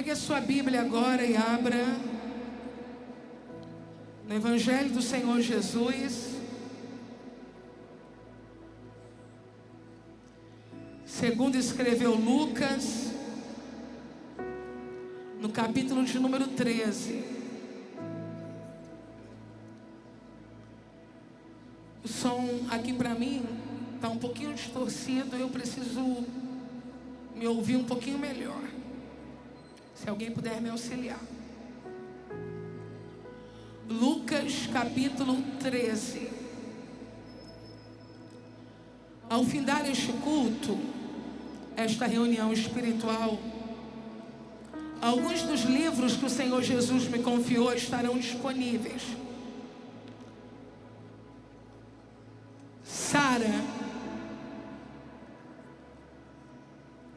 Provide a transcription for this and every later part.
Pegue a sua Bíblia agora e abra no Evangelho do Senhor Jesus, segundo escreveu Lucas, no capítulo de número 13. O som aqui para mim está um pouquinho distorcido, eu preciso me ouvir um pouquinho melhor. Se alguém puder me auxiliar. Lucas capítulo 13. Ao findar este culto, esta reunião espiritual, alguns dos livros que o Senhor Jesus me confiou estarão disponíveis. Sara,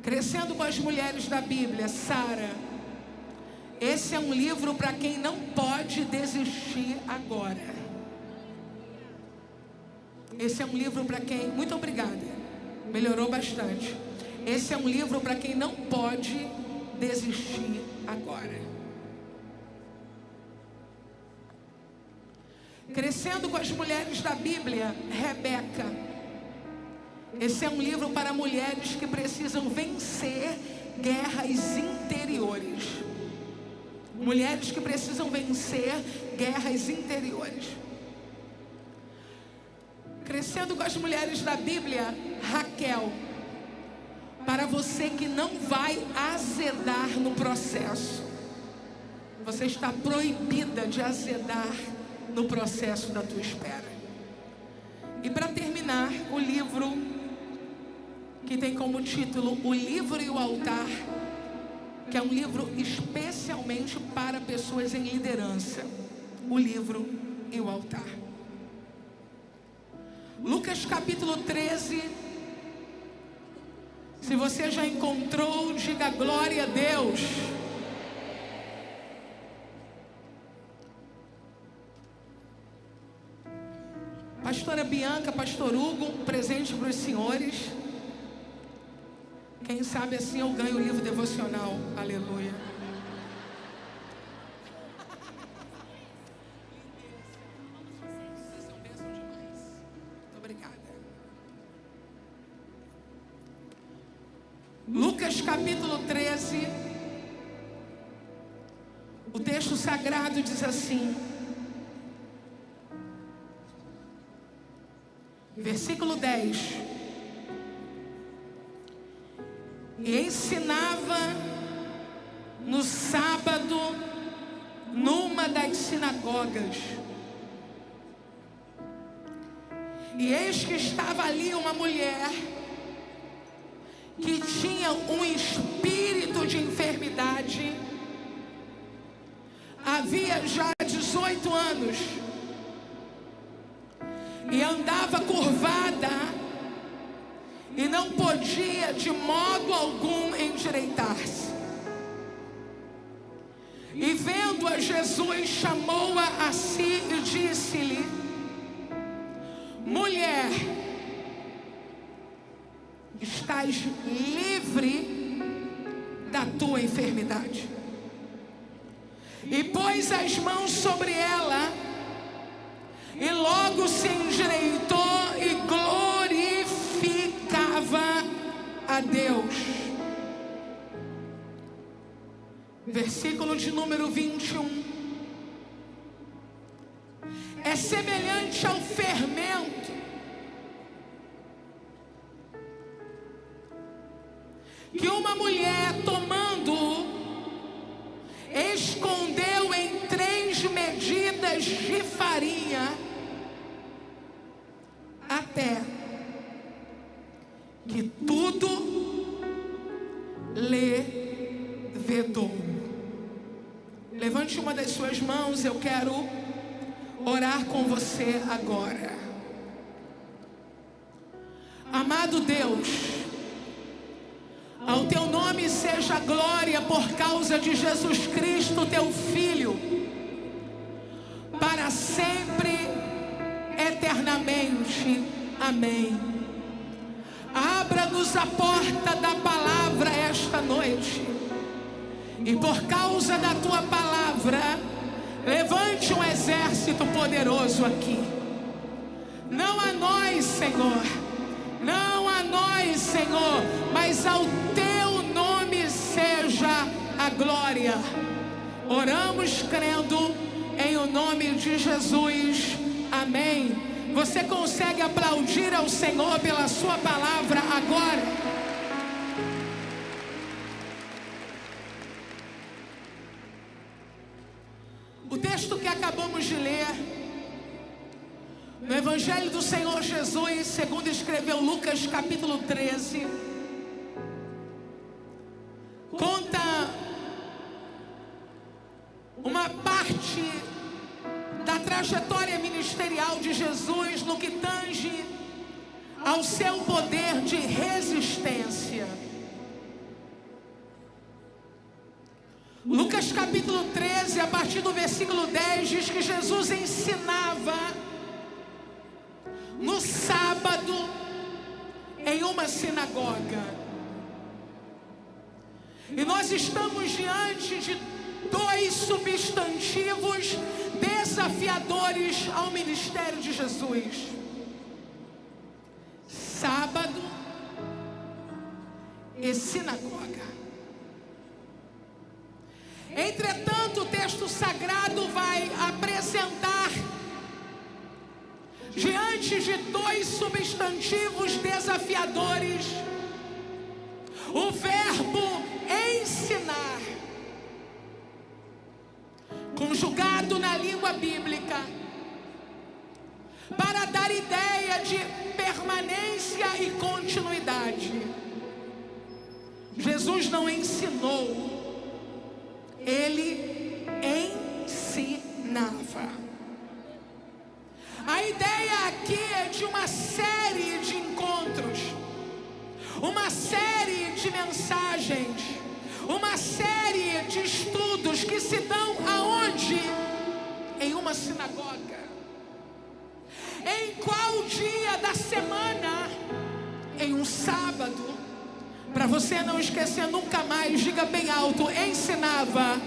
Crescendo com as Mulheres da Bíblia, Sara. Esse é um livro para quem não pode desistir agora. Esse é um livro para quem... Muito obrigada, melhorou bastante. Esse é um livro para quem não pode desistir agora. Crescendo com as Mulheres da Bíblia, Rebeca. Esse é um livro para mulheres que precisam vencer guerras interiores. Mulheres que precisam vencer guerras interiores. Crescendo com as Mulheres da Bíblia, Raquel. Para você que não vai azedar no processo. Você está proibida de azedar no processo da tua espera. E para terminar, o livro que tem como título O Livro e o Altar, que é um livro especialmente para pessoas em liderança. O Livro e o Altar. Lucas capítulo 13. Se você já encontrou, diga glória a Deus. Pastora Bianca, Pastor Hugo, um presente para os senhores. Quem sabe assim eu ganho o livro devocional. Aleluia. Muito obrigada. Lucas capítulo 13. O texto sagrado diz assim. Versículo 10. E ensinava no sábado numa das sinagogas. E eis que estava ali uma mulher que tinha um espírito de enfermidade. Havia já 18 anos. E andava curvada. E não podia de modo algum endireitar-se. E vendo-a, Jesus chamou-a a si e disse-lhe: mulher, estás livre da tua enfermidade. E pôs as mãos sobre ela, e logo se endireitou e glorificava a Deus. Versículo de número 21. É semelhante ao fermento que uma mulher tomando escondeu em 3 medidas de farinha até que tudo levedou. Levante uma das suas mãos, eu quero orar com você agora. Amado Deus, ao teu nome seja glória por causa de Jesus Cristo, teu Filho, para sempre, eternamente. Amém. Abra-nos a porta da palavra esta noite E por causa da tua palavra, levante um exército poderoso aqui. Não a nós, Senhor, não a nós, Senhor, mas ao teu nome seja a glória. Oramos crendo em o nome de Jesus. Amém. Você consegue aplaudir ao Senhor pela sua palavra agora? O texto que acabamos de ler, no Evangelho do Senhor Jesus, segundo escreveu Lucas capítulo 13, conta uma parte da trajetória ministerial de Jesus no que tange ao seu poder de resistência. Lucas capítulo 13, a partir do versículo 10, diz que Jesus ensinava no sábado em uma sinagoga. E nós estamos diante de dois substantivos desafiadores ao ministério de Jesus: sábado e sinagoga. Entretanto, o texto sagrado vai apresentar, diante de dois substantivos desafiadores, o verbo ensinar, conjugado na língua bíblica, para dar ideia de permanência e continuidade. Jesus não ensinou, ele ensinava. A ideia aqui é de uma série de encontros, uma série de mensagens, uma série de estudos que se dão aonde? Em uma sinagoga. Em qual dia da semana? Em um sábado. Para você não esquecer nunca mais, diga bem alto: ensinava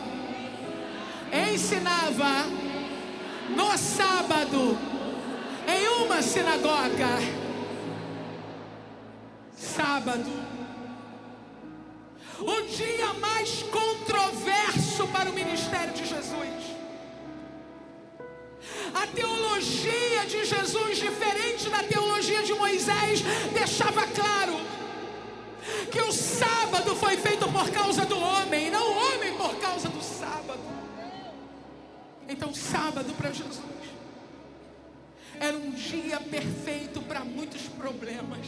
no sábado em uma sinagoga. Sábado, o dia mais controverso para o ministério de Jesus. A teologia de Jesus, diferente da teologia de Moisés, deixava claro que o sábado foi feito por causa do homem, não o homem por causa do sábado. Então, sábado para Jesus era um dia perfeito para muitos problemas.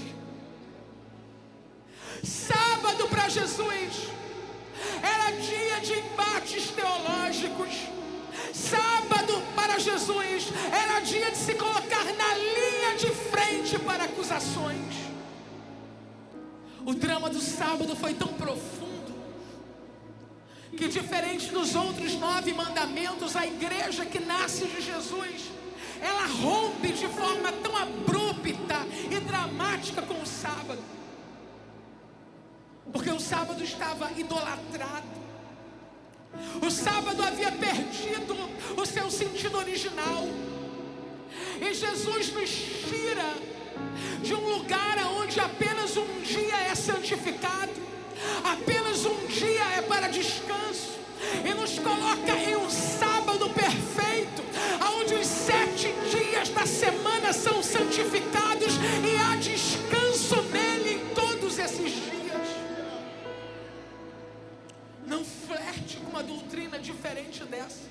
Sábado para Jesus era dia de embates teológicos. Sábado para Jesus era dia de se colocar na linha de frente para acusações. O drama do sábado foi tão profundo que, diferente dos outros 9 mandamentos, a igreja que nasce de Jesus, ela rompe de forma tão abrupta e dramática com o sábado. Porque o sábado estava idolatrado. O sábado havia perdido o seu sentido original. E Jesus nos tira de um lugar onde apenas um dia é santificado, apenas um dia é para descanso, e nos coloca em um sábado perfeito, onde os 7 dias da semana são santificados e há descanso nele em todos esses dias. Não flerte com uma doutrina diferente dessa.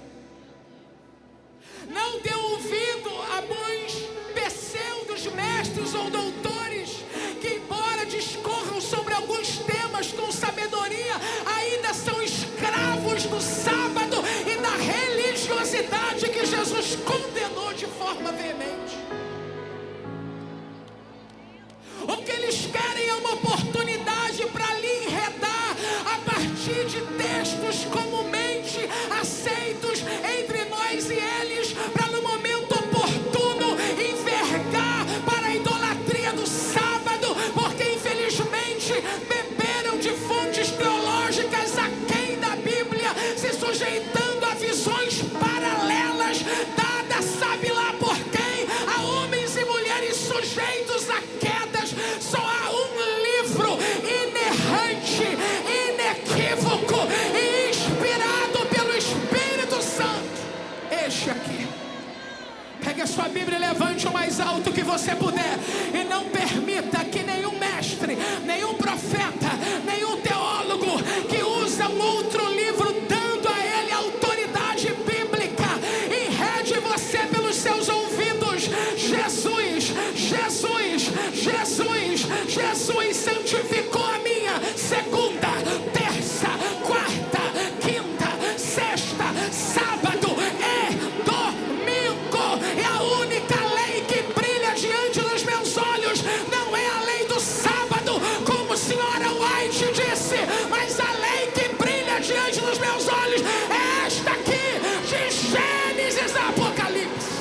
Não dê ouvido a bons pseudos mestres ou doutores que, embora discorram sobre alguns temas com sabedoria, ainda são escravos do sábado e da religiosidade que Jesus condenou de forma veemente. O que eles querem é uma oportunidade para lhe enredar a partir de textos comumente aceitos entre nós e eles, para no momento oportuno envergar para a idolatria do sábado, porque infelizmente beberam de fontes teológicas aquém da Bíblia. sujeitando a visões paralelas, dadas sabe lá por quem, a homens e mulheres sujeitos a quedas. Só há um livro inerrante, inequívoco e inspirado pelo Espírito Santo. Este aqui. Pegue a sua Bíblia e levante o mais alto que você puder. E não permita que nenhum mestre, nenhum profeta, nenhum teólogo que usa um outro livro dando a ele autoridade bíblica, enrede você pelos seus ouvidos. Jesus, Jesus, Jesus, Jesus santificou a minha segunda, terça, quarta, quinta, sexta, sábado e domingo. É a única lei que brilha diante dos meus olhos. Não é a lei do sábado, como a senhora White disse, mas a lei que brilha diante dos meus olhos é esta aqui, de Gênesis a Apocalipse.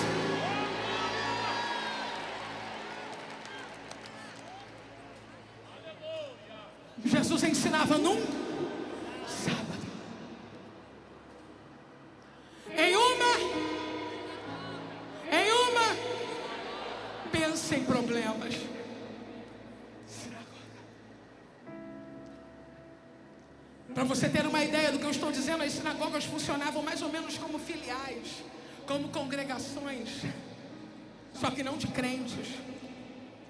Jesus ensinava num sábado. Pensa em problemas. Para você ter uma ideia do que eu estou dizendo, as sinagogas funcionavam mais ou menos como filiais, como congregações, só que não de crentes,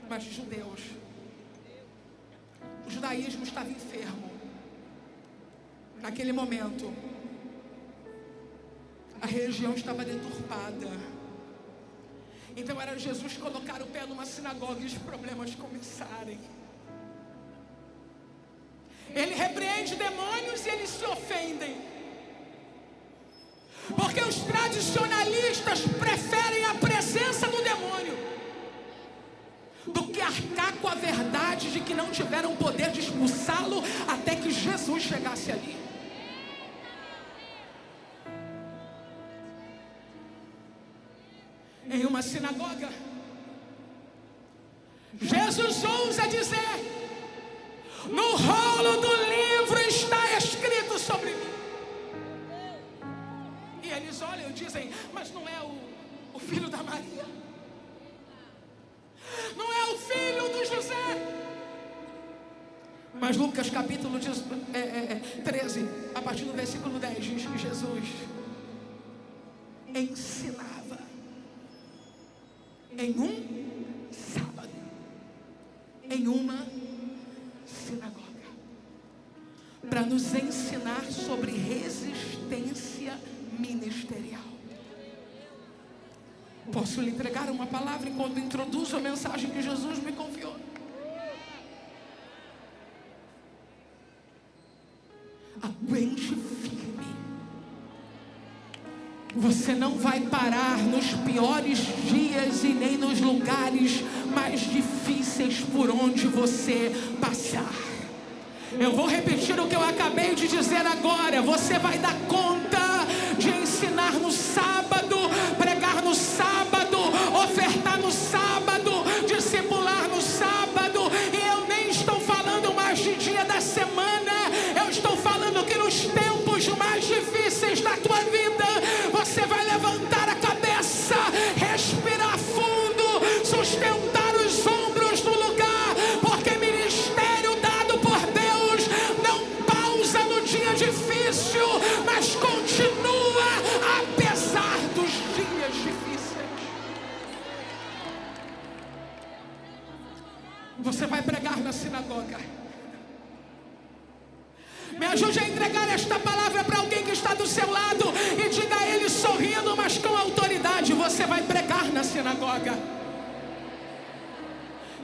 mas de judeus. O judaísmo estava enfermo. Naquele momento, a religião estava deturpada. Então era Jesus colocar o pé numa sinagoga e os problemas começarem. Ele repreende demônios e eles se ofendem. Porque os tradicionalistas preferem a presença do demônio do que arcar com a verdade de que não tiveram poder de expulsá-lo até que Jesus chegasse ali. Em uma sinagoga, Jesus ousa dizer: no rolo do livro está escrito sobre mim. E eles olham e dizem: mas não é o filho da Maria? Não é o filho do José? Mas Lucas capítulo 13, a partir do versículo 10, diz que Jesus ensinava em um sábado, em uma sinagoga, para nos ensinar sobre resistência ministerial. Posso lhe entregar uma palavra enquanto introduzo a mensagem que Jesus me confiou? Aguente firme. Você não vai parar nos piores dias e nem nos lugares mais difíceis por onde você passar. Eu vou repetir o que eu acabei de dizer agora. Você vai dar conta de ensinar no sábado, pregar no sábado, ofertar no sábado, discipular no sábado. E eu nem estou falando mais de dia da semana. Eu estou falando que nos tempos mais difíceis da tua vida, você vai levantar a cabeça, respirar fundo, sustentar os ombros no lugar, porque ministério dado por Deus não pausa no dia difícil, mas continua apesar dos dias difíceis. Você vai pregar na sinagoga. Me ajude a entregar esta palavra para alguém que está do seu lado e diga a ele sorrindo, mas com autoridade: você vai pregar na sinagoga.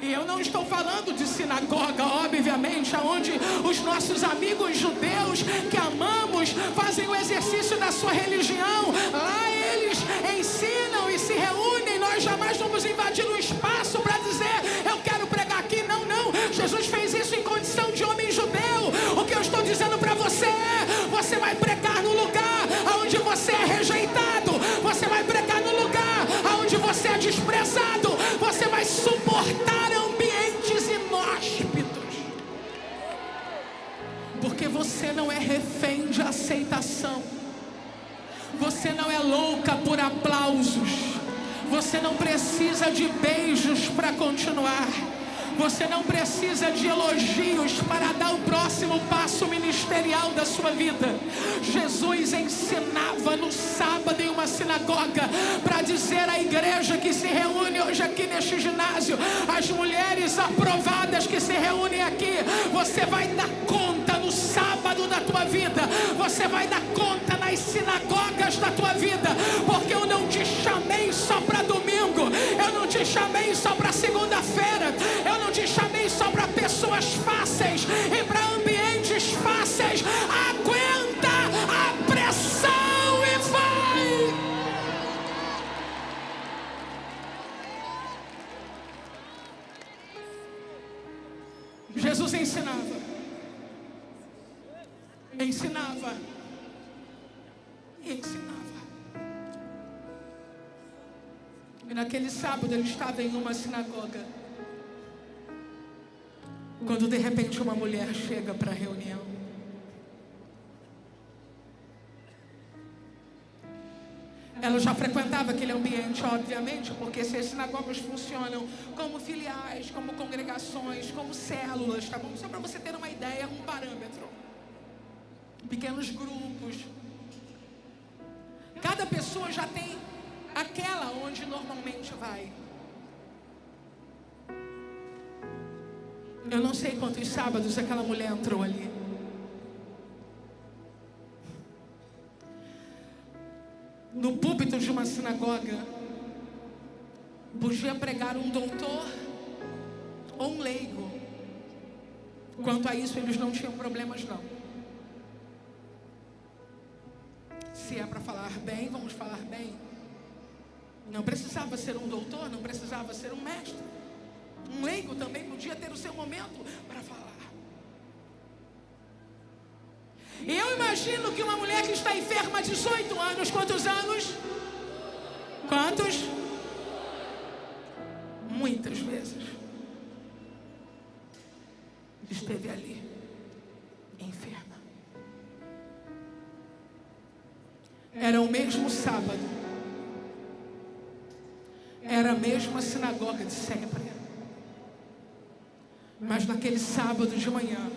E eu não estou falando de sinagoga, obviamente, onde os nossos amigos judeus que amamos fazem o exercício da sua religião. Lá eles ensinam e se reúnem. Nós jamais vamos invadir um espaço para dizer: eu quero pregar aqui. Não, não. Jesus fez isso em condição de homem judeu. O que eu estou dizendo para você é: você vai pregar no lugar onde você é rejeitado. Você vai pregar no lugar onde você é desprezado. Você vai suportar ambientes inóspitos, porque você não é refém de aceitação. Você não é louca por aplausos. Você não precisa de beijos para continuar. Você não precisa de elogios para dar o próximo passo ministerial da sua vida. Jesus ensinava no sábado em uma sinagoga para dizer à igreja que se reúne hoje aqui neste ginásio, as mulheres aprovadas que se reúnem aqui, você vai dar conta no sábado da tua vida. Você vai dar conta nas sinagogas da tua vida, porque eu não te chamei só para domingo, eu não te chamei só para segunda-feira, eu não te chamei só para pessoas fáceis e para ambientes fáceis. Aguenta a pressão e vai! Jesus ensinava. E naquele sábado ele estava em uma sinagoga, quando de repente uma mulher chega para a reunião. Ela já frequentava aquele ambiente, obviamente, porque se as sinagogas funcionam como filiais, como congregações, como células, tá bom? Só para você ter uma ideia, um parâmetro. Pequenos grupos. Cada pessoa já tem aquela onde normalmente vai. Eu não sei quantos sábados aquela mulher entrou ali. No púlpito de uma sinagoga, podia pregar um doutor ou um leigo. Quanto a isso, eles não tinham problemas, não. Se é para falar bem, vamos falar bem. Não precisava ser um doutor, não precisava ser um mestre. Um leigo também podia ter o seu momento para falar. Eu imagino que uma mulher que está enferma há 18 anos, quantos anos? Quantos? Muitas vezes esteve ali, enferma. Era o mesmo sábado, era a mesma sinagoga de sempre, mas naquele sábado de manhã,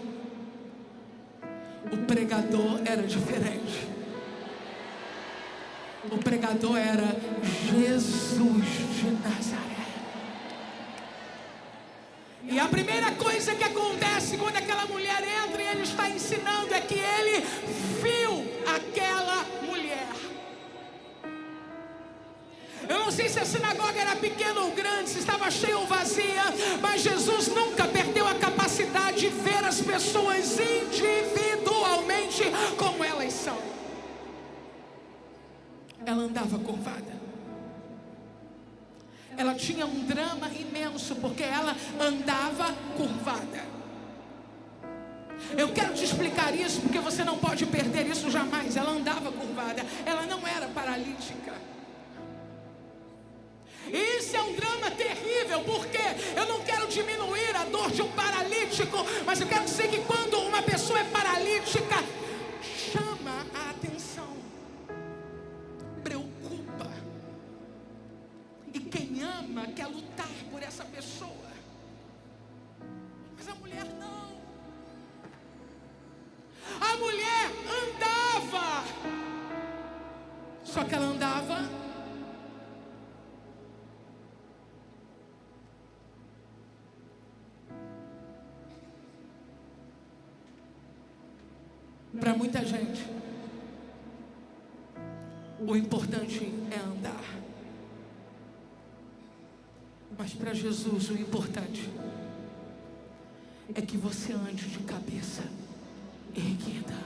o pregador era diferente. O pregador era Jesus de Nazaré. E a primeira coisa que acontece quando aquela mulher entra e ele está ensinando é que ele viu aquela mulher. Eu não sei se a sinagoga era pequena ou grande, se estava cheia ou vazia, mas Jesus nunca perdeu a capacidade de ver as pessoas individualmente como elas são. Ela andava curvada. Ela tinha um drama imenso, porque ela andava curvada. Eu quero te explicar isso, porque você não pode perder isso jamais. Ela andava curvada, ela não era paralítica. Isso é um drama terrível, porque eu não quero diminuir a dor de um paralítico, mas eu quero dizer que quando uma pessoa é paralítica, chama a atenção, preocupa, e quem ama quer lutar por essa pessoa, mas a mulher não. A mulher andava, só que ela andava para muita gente. O importante é andar, mas para Jesus o importante é que você ande de cabeça erguida.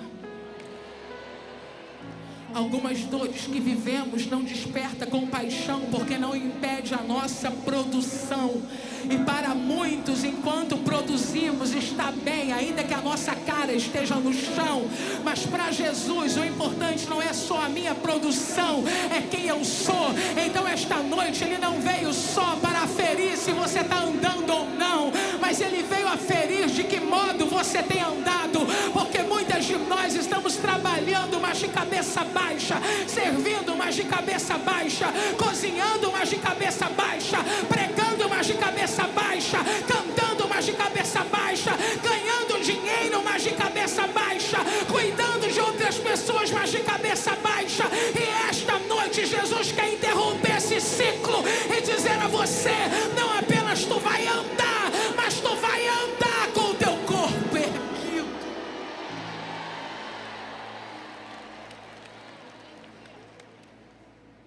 Algumas dores que vivemos não desperta compaixão, porque não impede a nossa produção. E para muitos, enquanto produzimos, está bem, ainda que a nossa cara esteja no chão. Mas para Jesus, o importante não é só a minha produção, é quem eu sou. Então esta noite, Ele não veio só para aferir se você está andando ou não, mas Ele veio aferir de que modo você tem andado. Porque muitas de nós estamos trabalhando cantando, mas de cabeça baixa, servindo, mas de cabeça baixa, cozinhando, mas de cabeça baixa, pregando, mas de cabeça baixa, cantando, mas de cabeça baixa, ganhando dinheiro, mas de cabeça baixa, cuidando de outras pessoas, mas de cabeça baixa. E esta noite Jesus quer interromper esse ciclo e dizer a você: não apenas tu vai andar, mas tu vai andar com o teu corpo erguido.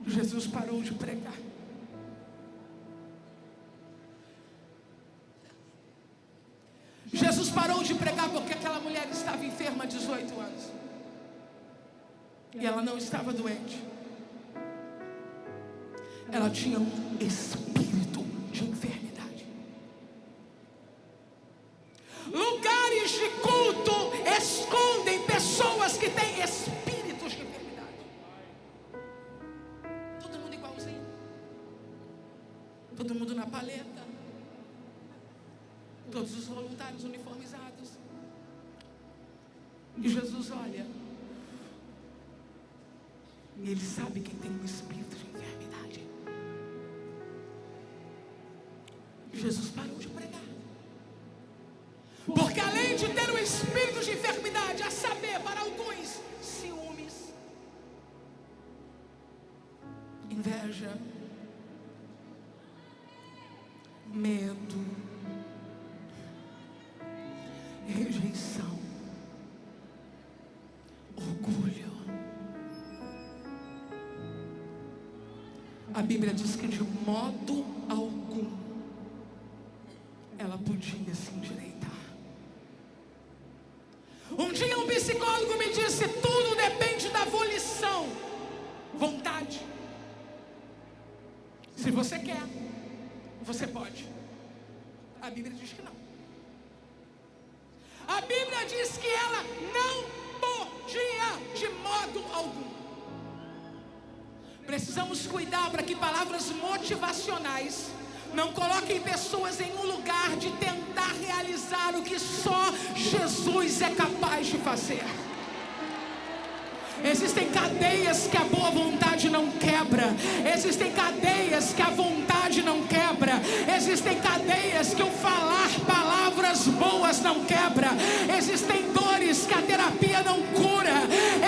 Jesus parou de pregar. Jesus parou de pregar porque aquela mulher estava enferma há 18 anos. E ela não estava doente. Ela tinha um espírito de enfermidade. Lugares de culto escondem pessoas que têm espíritos de enfermidade. Todo mundo igualzinho. Todo mundo na paleta. Todos os voluntários uniformizados. E Jesus olha. E Ele sabe quem tem um espírito de enfermidade. Jesus parou de pregar. Porque além de ter um espírito de enfermidade, a saber, para alguns, ciúmes, inveja, medo, rejeição, orgulho. A Bíblia diz que de modo algum ela podia se endireitar. Um dia um psicólogo me disse: tudo depende da volição, vontade. Se você quer, você pode. A Bíblia diz que não. A Bíblia diz que ela não podia de modo algum. Precisamos cuidar para que palavras motivacionais não coloquem pessoas em um lugar de tentar realizar o que só Jesus é capaz de fazer. Existem cadeias que a boa vontade não quebra. Existem cadeias que a vontade não quebra. Existem cadeias que o falar palavras boas não quebra. Existem dores que a terapia não cura.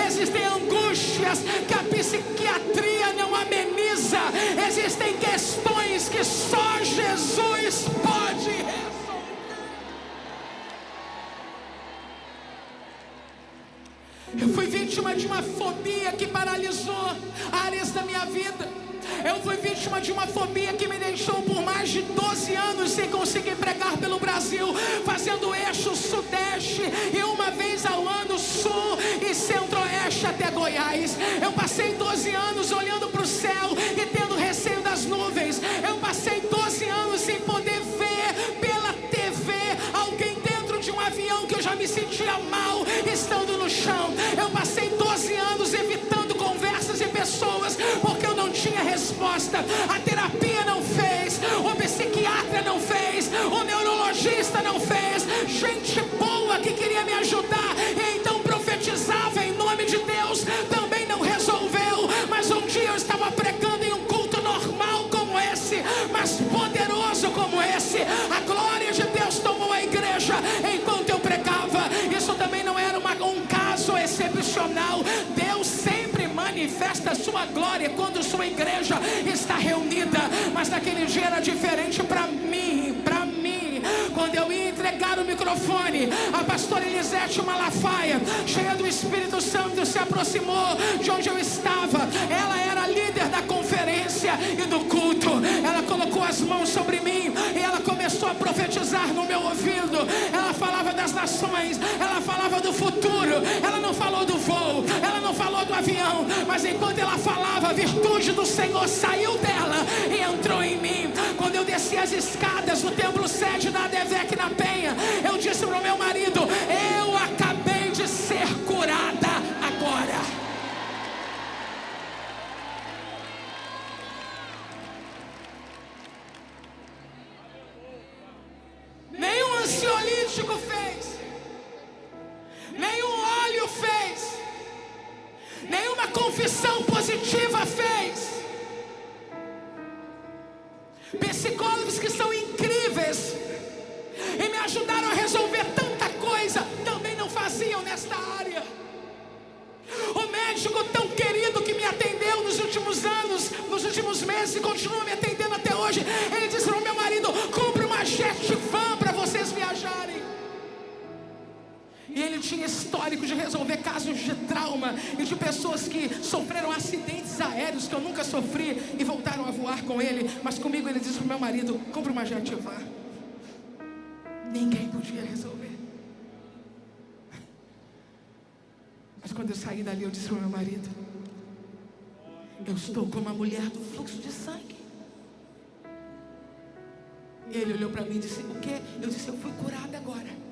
Existem angústias que a psiquiatria não ameniza. Existem questões que só Jesus pode resolver. Eu fui vítima de uma fobia que paralisou áreas da minha vida. Eu fui vítima de uma fobia que me deixou por mais de 12 anos sem conseguir pregar pelo Brasil, fazendo eixo sudeste e uma vez ao ano sul e centro-oeste até Goiás. Eu passei 12 anos olhando para o céu e tendo receio das nuvens. Eu passei 12 anos sem poder ver pela TV alguém dentro de um avião que eu já me sentia mal estando no chão. Eu passei 12 anos evitando conversas e pessoas porque eu não tinha resposta. A terapia não fez, o psiquiatra não fez, o neurologista não fez. Gente boa que queria me ajudar e então profetizava em nome de Deus também não resolveu. Mas um dia eu estava pregando em um culto normal como esse, mas poderoso como esse. A glória de Deus tomou a igreja enquanto eu pregava. Isso também não era um caso excepcional. Deus sempre manifesta a sua glória quando sua igreja está reunida. Mas naquele dia era diferente para mim. Quando eu ia entregar o microfone, a pastora Elisete Malafaia, cheia do Espírito Santo, se aproximou de onde eu estava. Ela era líder da conferência e do culto. Ela colocou as mãos sobre mim e ela começou a profetizar no meu ouvido. Ela falava das nações, ela falava do futuro. Ela não falou do voo, ela não falou do avião, mas enquanto ela falava, a virtude do Senhor saiu dela e entrou em mim. Quando eu desci as escadas do templo sede da ADVEC na Penha, eu disse para o meu marido: eu acabei de ser curada agora. Nenhum ansiolítico fez, nenhum óleo fez, confissão positiva fez. Psicólogos que são incríveis e me ajudaram a resolver tanta coisa, também não faziam nesta área. O médico tão querido que me atendeu nos últimos anos, nos últimos meses, e continua me atendendo até hoje, ele disse para o meu marido: compre uma jet van para vocês viajarem. E ele tinha histórico de resolver casos de trauma e de pessoas que sofreram acidentes aéreos que eu nunca sofri e voltaram a voar com ele. Mas comigo ele disse para o meu marido: compre uma jet van. Ninguém podia resolver. Mas quando eu saí dali, eu disse para o meu marido: eu estou como a mulher do fluxo de sangue. Ele olhou para mim e disse: o quê? Eu disse: eu fui curada agora.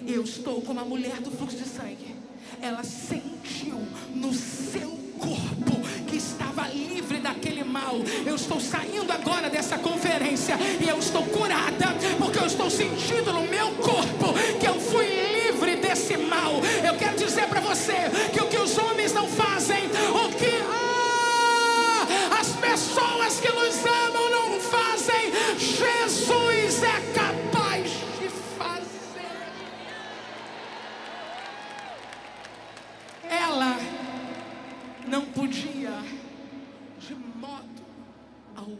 Eu estou como a mulher do fluxo de sangue. Ela sentiu no seu corpo que estava livre daquele mal. Eu estou saindo agora dessa conferência e eu estou curada, porque eu estou sentindo no meu corpo que eu fui livre desse mal. Eu quero dizer para você que o que os homens não fazem, o que as pessoas que nos amam não fazem, Jesus é capaz de fazer. Ela não podia de modo algum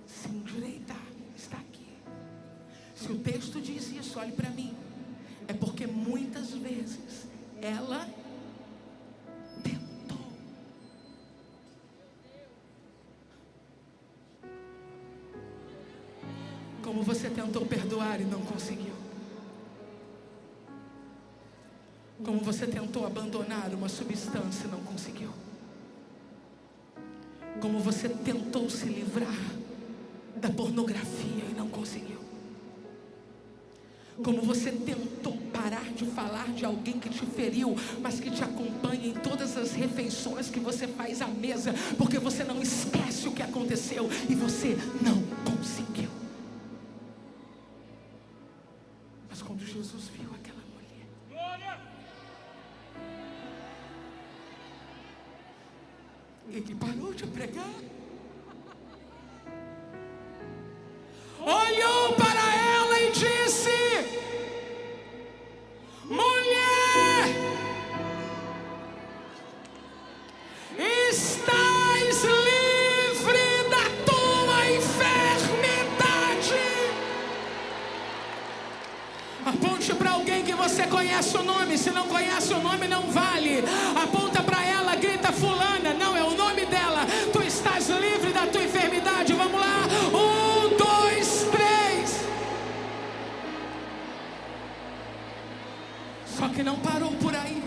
se endireitar. Está aqui. Se o texto diz isso, olhe para mim, é porque muitas vezes ela tentou. Como você tentou perdoar e não conseguiu. Como você tentou abandonar uma substância e não conseguiu. Como você tentou se livrar da pornografia e não conseguiu. Como você tentou parar de falar de alguém que te feriu, mas que te acompanha em todas as refeições que você faz à mesa, porque você não esquece o que aconteceu e você não conseguiu. Mas quando Jesus viu aquela mulher, ele parou de pregar, olhou para ela e disse: mulher, estás livre da tua enfermidade. Aponte para alguém que você conhece o nome. Se não conhece o nome, não vale. Aponta para ela, grita: fulana. Não, é o nome dela. Tu estás livre da tua enfermidade. Vamos lá, 1, 2, 3. Só que não parou por aí.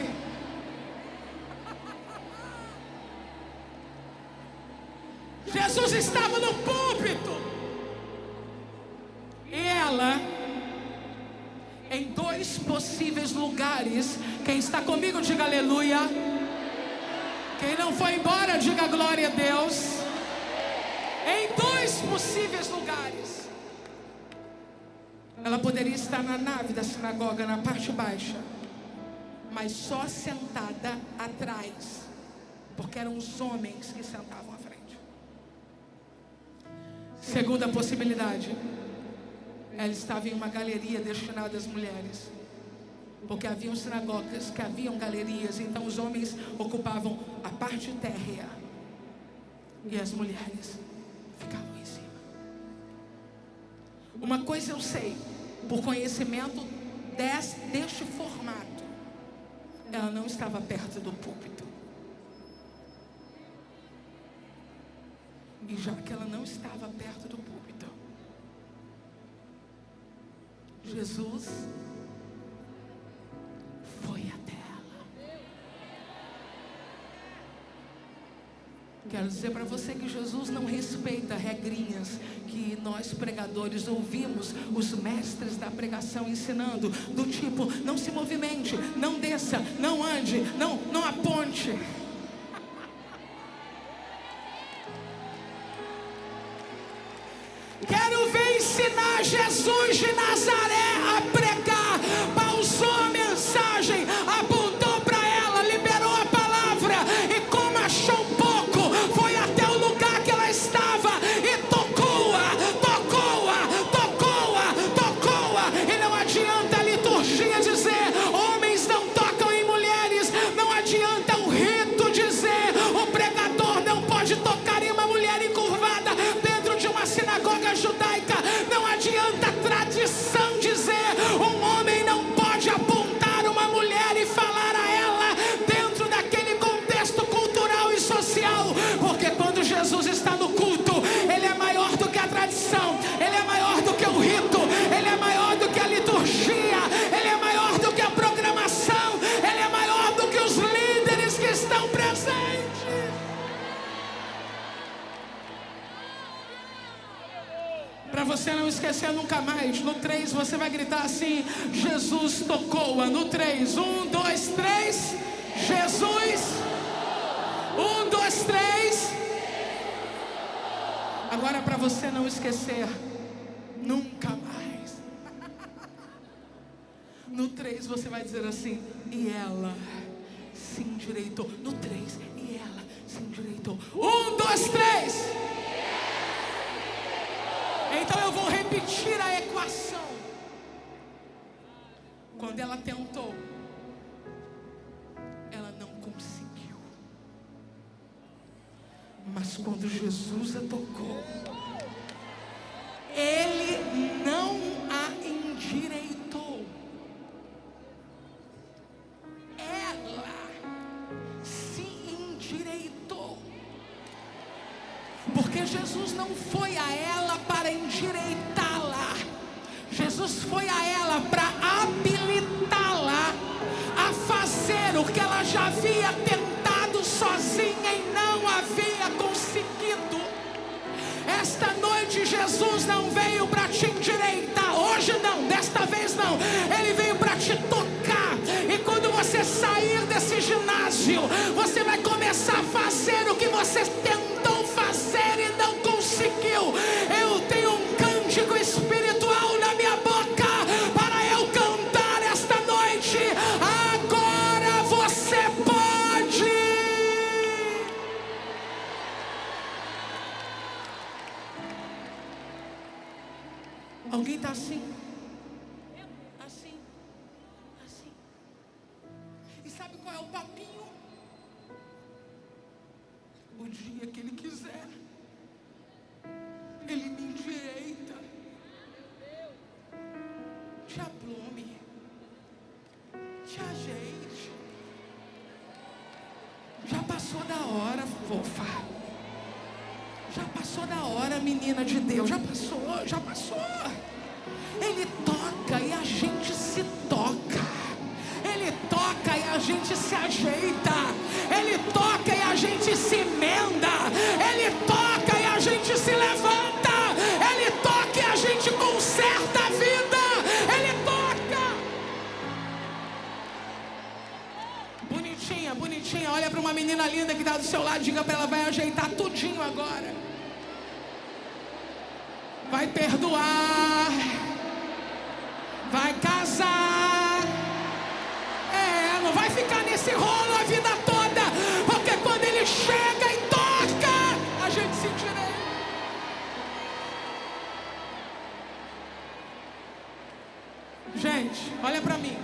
Jesus estava no púlpito e ela, em 2 possíveis lugares. Quem está comigo, diga aleluia. Quem não foi embora, diga glória a Deus. Em 2 possíveis lugares. Ela poderia estar na nave da sinagoga, na parte baixa, mas só sentada atrás, porque eram os homens que sentavam à frente. Segunda possibilidade, ela estava em uma galeria destinada às mulheres, porque haviam sinagogas que haviam galerias, então os homens ocupavam a parte térrea e as mulheres ficavam em cima. Uma coisa eu sei, por conhecimento deste formato, ela não estava perto do púlpito. E já que ela não estava perto do púlpito, Jesus foi até ela. Quero dizer para você que Jesus não respeita regrinhas que nós pregadores ouvimos os mestres da pregação ensinando, do tipo: não se movimente, não desça, não ande, não aponte. Quero ver ensinar Jesus de Nazaré a pregar. Pausou a mensagem, apontou para ela, liberou a palavra. E como você não esquecer nunca mais. No 3 você vai gritar assim: Jesus tocou-a. No 3, 1, 2, 3. Jesus. 1, 2, 3. Agora, para você não esquecer nunca mais. No 3 você vai dizer assim: e ela se endireitou. No 3, e ela se endireitou. 1, 2, 3. Então eu vou repetir a equação. Quando ela tentou, ela não conseguiu. Mas quando Jesus a tocou, ele não a endireitou. Ela se endireitou. Porque Jesus não foi a ela para endireitá-la. Jesus foi a ela para habilitá-la a fazer o que ela já havia tentado sozinha e não havia conseguido. Esta noite Jesus não veio para te endireitar. Hoje não, desta vez não. Ele veio para te tocar. E quando você sair desse ginásio, você vai começar a fazer o que você tentou fazer e não conseguiu. Eu tenho um cântico espiritual na minha boca para eu cantar esta noite. Agora você pode. Alguém está assim? Assim. Assim. E sabe qual é o papinho? O dia que ele quiser, ele me endireita, te aplume, te ajeite. Já passou da hora, fofa. Já passou da hora, menina de Deus. Já passou, já passou. Ele toca e a gente se toca. Ele toca e a gente se ajeita. Ele toca e a gente se emenda. Ele toca e a gente se levanta. Ele toca e a gente conserta a vida. Ele toca. Bonitinha, bonitinha. Olha para uma menina linda que está do seu lado. Diga para ela: vai ajeitar tudinho agora. Vai perdoar. Vai casar. Não vai ficar nesse rolo a vida toda. Porque quando ele chega e toca, a gente se endireita. Gente, olha pra mim.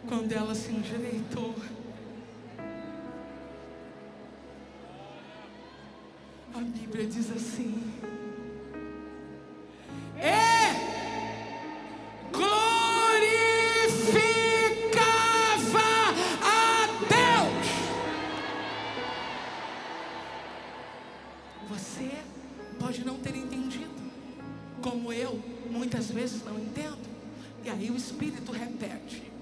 Quando ela se endireitou, a Bíblia diz assim: você pode não ter entendido, como eu muitas vezes não entendo. E aí o Espírito repete.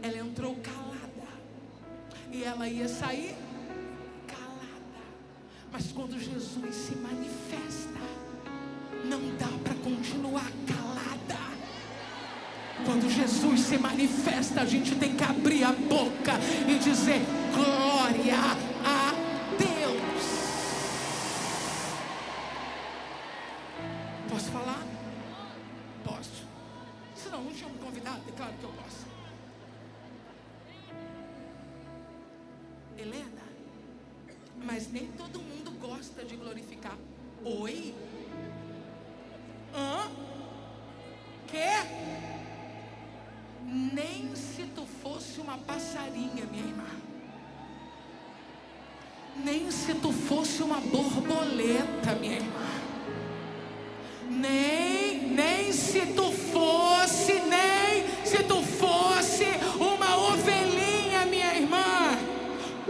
Ela entrou calada e ela ia sair calada. Mas quando Jesus se manifesta, não dá para continuar calada. Quando Jesus se manifesta, a gente tem que abrir a boca e dizer: glória a Deus. Posso falar? Posso. Senão não tinha me convidado, é claro que eu posso. Helena, mas nem todo mundo gosta de glorificar. Oi? Quê? Nem se tu fosse uma passarinha, minha irmã. Nem se tu fosse uma borboleta, minha irmã. Nem se tu fosse uma ovelhinha, minha irmã.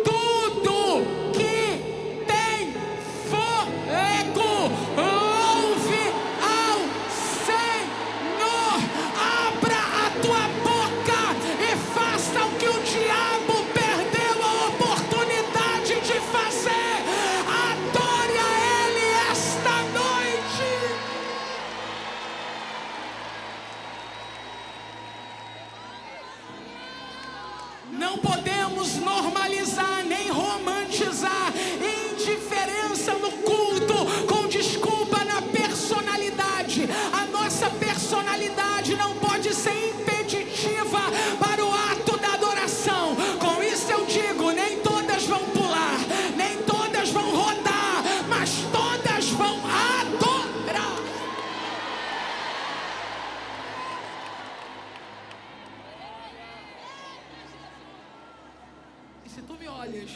Tudo que tem fôlego, louve ao Senhor. Abra a tua boca e faça o que o diabo perdeu a oportunidade de fazer. Adore a Não podemos normalizar nem romantizar indiferença no culto com desculpa na personalidade. A nossa personalidade não pode ser impeditiva para o ato da adoração. Com isso eu digo, nem todas vão pular, nem todas vão rodar, mas todas vão adorar. E se tu me olhas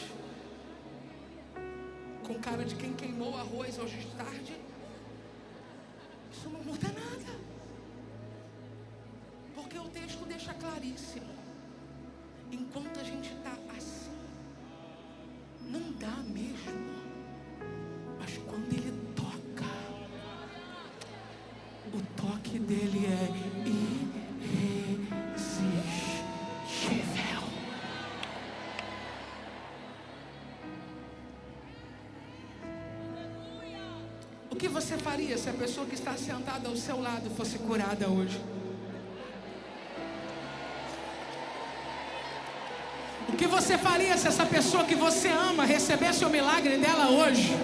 com cara de quem queimou arroz hoje de tarde, isso não muda nada. Porque o texto deixa claríssimo. Enquanto a gente está assim, não dá mesmo. Mas quando ele toca, o toque dele é irresistível. O que você faria se a pessoa que está sentada ao seu lado fosse curada hoje? O que você faria se essa pessoa que você ama recebesse o milagre dela hoje?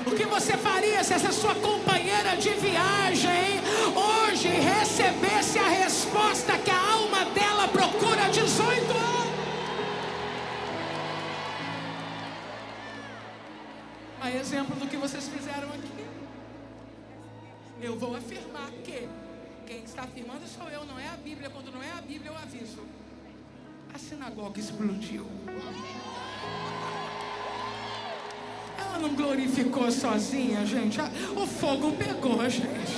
O que você faria se essa sua companheira de viagem hoje recebesse a resposta que a alma dela procura há 18 anos? A exemplo do que vocês fizeram aqui, eu vou afirmar que quem está afirmando sou eu, não é a Bíblia. Quando não é a Bíblia, eu aviso. A sinagoga explodiu. Ela não glorificou sozinha, gente. O fogo pegou, gente.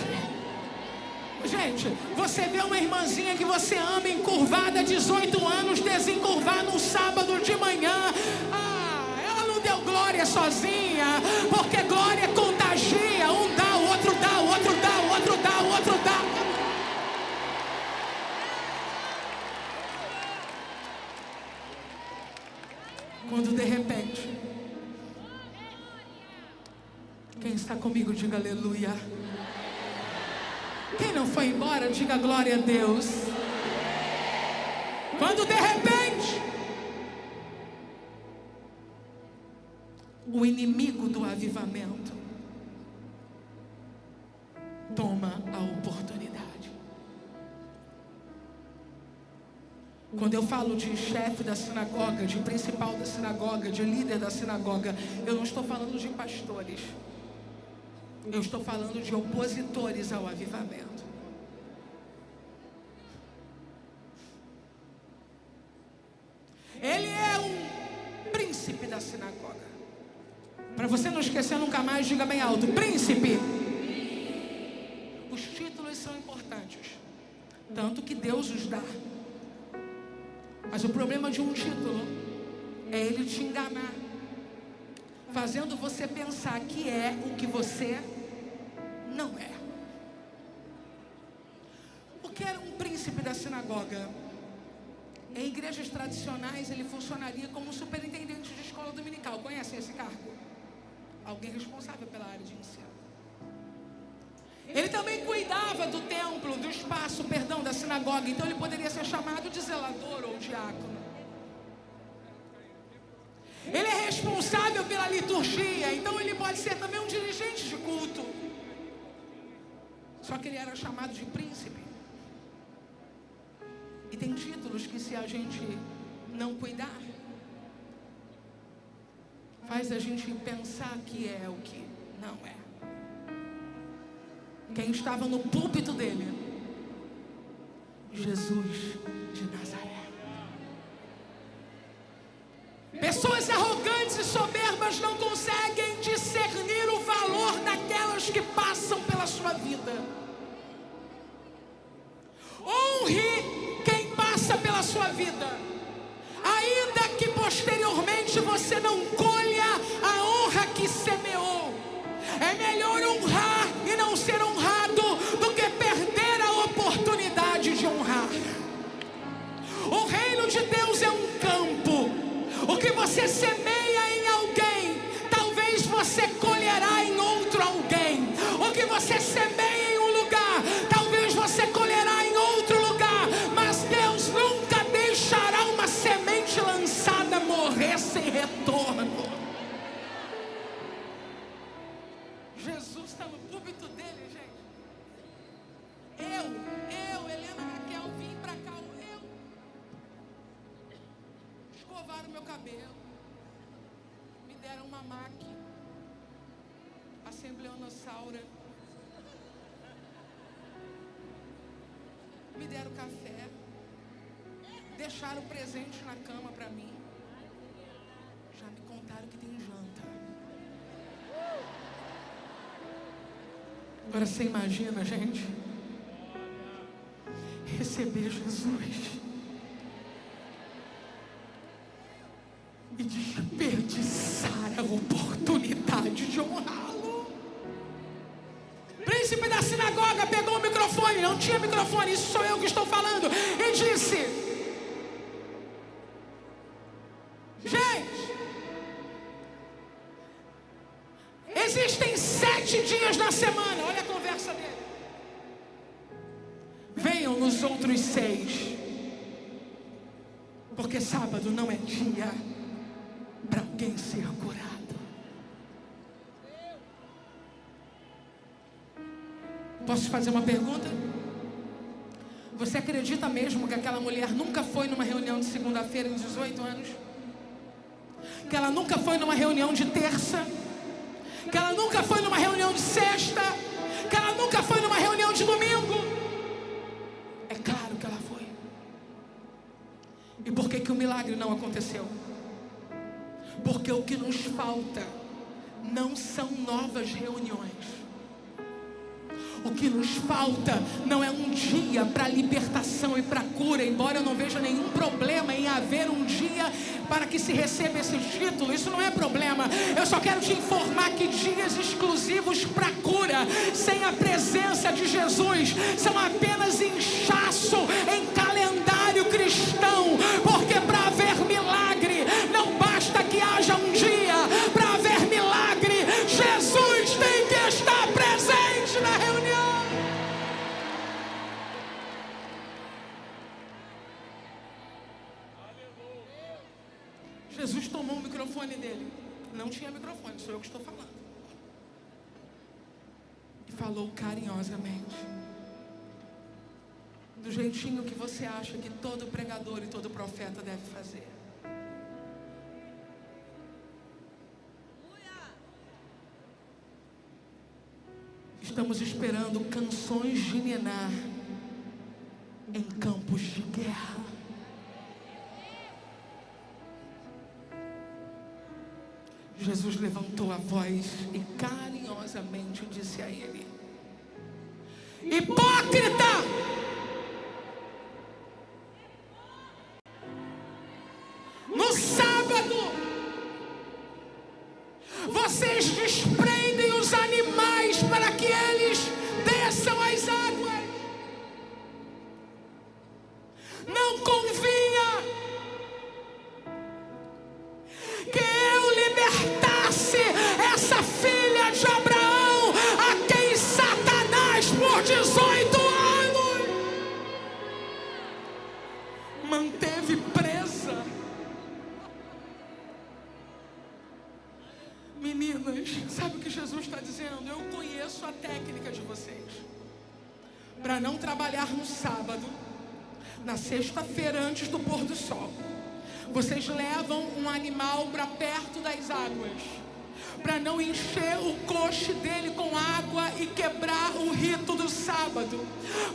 Gente, você vê uma irmãzinha que você ama encurvada há 18 anos desencurvar num sábado de manhã. Ela não deu glória sozinha, porque glória contagia. Um dá, o outro dá, o outro dá, o outro dá, o outro dá. Quando de repente, quem está comigo, diga aleluia. Quem não foi embora, diga glória a Deus. Quando de repente, o inimigo do avivamento toma a oportunidade. Quando eu falo de chefe da sinagoga, de principal da sinagoga, de líder da sinagoga, eu não estou falando de pastores. Eu estou falando de opositores ao avivamento. Ele é um príncipe da sinagoga. Para você não esquecer nunca mais, diga bem alto: príncipe. Os títulos são importantes, tanto que Deus os dá. Mas o problema de um título é ele te enganar, fazendo você pensar que é o que você não é. O que era um príncipe da sinagoga? Em igrejas tradicionais ele funcionaria como superintendente de escola dominical. Conhecem esse cargo? Alguém responsável pela área de ensino. Ele também cuidava do templo, do espaço, da sinagoga. Então ele poderia ser chamado de zelador ou diácono. Ele é responsável pela liturgia. Então ele pode ser também um dirigente de culto. Só que ele era chamado de príncipe. E tem títulos que, se a gente não cuidar, faz a gente pensar que é o que não é. Quem estava no púlpito dele? Jesus de Nazaré. Pessoas arrogantes e soberbas não conseguem discernir o valor daquelas que passam pela sua vida. Honre quem passa pela sua vida, ainda que posteriormente você não colha a honra que semeou. É melhor honrar e não ser honrado do que perder a oportunidade de honrar. O reino de Deus é um campo. O que você semeia em alguém, talvez você colherá em outro alguém. O que você semeia em um lugar, talvez você colherá em outro lugar. Mas Deus não escovaram meu cabelo. Me deram uma máquina. Assembleonossaura. Me deram café. Deixaram presente na cama para mim. Já me contaram que tem janta. Agora você imagina, gente, receber Jesus e desperdiçar a oportunidade de honrá-lo. Príncipe da sinagoga pegou o microfone, não tinha microfone, isso sou eu que estou falando, e disse: gente, existem 7 dias na semana. Olha a conversa dele. Venham nos outros 6, porque sábado não é dia para alguém ser curado. Posso te fazer uma pergunta? Você acredita mesmo que aquela mulher nunca foi numa reunião de segunda-feira em 18 anos? Que ela nunca foi numa reunião de terça? Que ela nunca foi numa reunião de sexta? Que ela nunca foi numa reunião de domingo? É claro que ela foi. E por que que o milagre não aconteceu? Porque o que nos falta não são novas reuniões. O que nos falta não é um dia para libertação e para cura, embora eu não veja nenhum problema em haver um dia para que se receba esse título. Isso não é problema. Eu só quero te informar que dias exclusivos para cura, sem a presença de Jesus, são apenas inchaço em calendário cristão. Porque para haver milagre, não basta que haja um dia. Para haver milagre, Jesus tem que estar presente na reunião. Jesus tomou o microfone dele. Não tinha microfone, sou eu que estou falando. E falou carinhosamente. Do jeitinho que você acha que todo pregador e todo profeta deve fazer. Estamos esperando canções de ninar em campos de guerra. Jesus levantou a voz e carinhosamente disse a ele: hipócrita! No sábado, vocês desprendem os animais para que eles desçam as águas. Não convinha que eu libertasse essa filha de Abraão, a quem Satanás por 18 anos manteve presa. Meninas, sabe o que Jesus está dizendo? Eu conheço a técnica de vocês para não trabalhar no sábado, na sexta-feira antes do pôr do sol. Vocês levam um animal para perto das águas, para não encher o coche dele com água e quebrar o rito do sábado.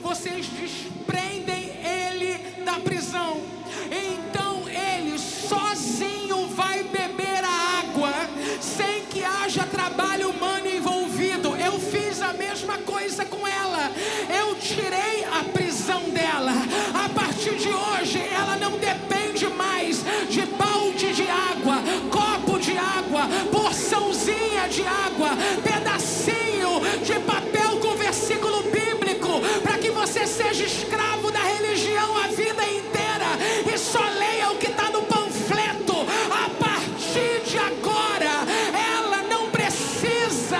Vocês desprendem ele da prisão. Então ele sozinho vai beber a água, sem que haja trabalho humano envolvido. Eu fiz a mesma coisa com ela. Eu tirei a prisão dela. A partir de hoje ela não depende mais de balde de água, copo de água, porçãozinha de água, pedacinho de papel com versículo bíblico, para que você seja escravo da religião a vida inteira e só leia o que está no panfleto. A partir de agora ela não precisa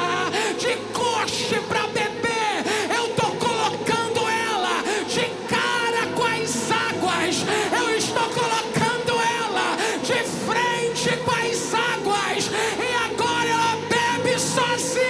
de coche para beber. Eu estou colocando ela de cara com as águas. Eu estou colocando ela de frente com as águas. E agora ela bebe sozinha.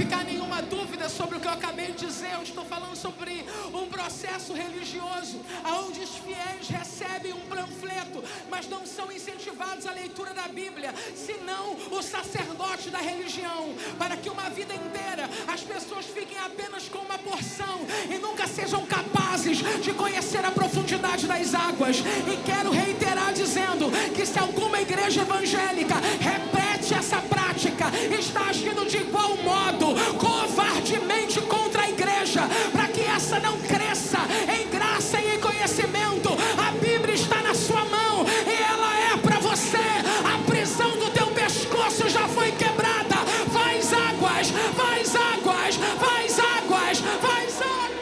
ficar nenhuma dúvida sobre o que eu acabei de dizer, eu estou falando sobre um processo religioso, onde os fiéis recebem um panfleto, mas não são incentivados à leitura da Bíblia, senão o sacerdote da religião, para que uma vida inteira as pessoas fiquem apenas com uma porção e nunca sejam capazes de conhecer a profundidade das águas. E quero reiterar dizendo que se alguma igreja evangélica repete essa prática, está agindo de igual modo covardemente contra a igreja, para que essa não cresça em graça e em conhecimento. A Bíblia está na sua mão e ela é para você. A prisão do teu pescoço já foi quebrada. Faz águas, faz águas, faz águas, faz águas.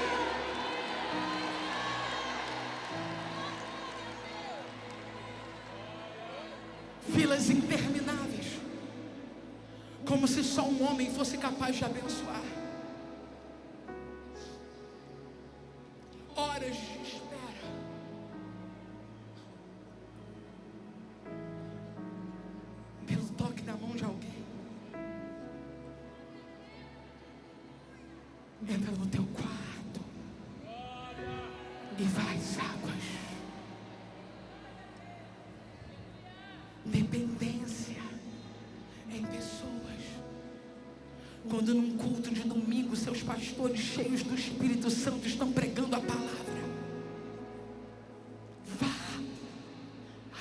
Filas intermináveis, como se só um homem fosse capaz de abençoar. Horas de espera. Pelo toque da mão de alguém. Entra no teu quarto e faz águas. Dependência em pessoas. Quando num culto de domingo seus pastores cheios do Espírito Santo estão pregando a palavra, vá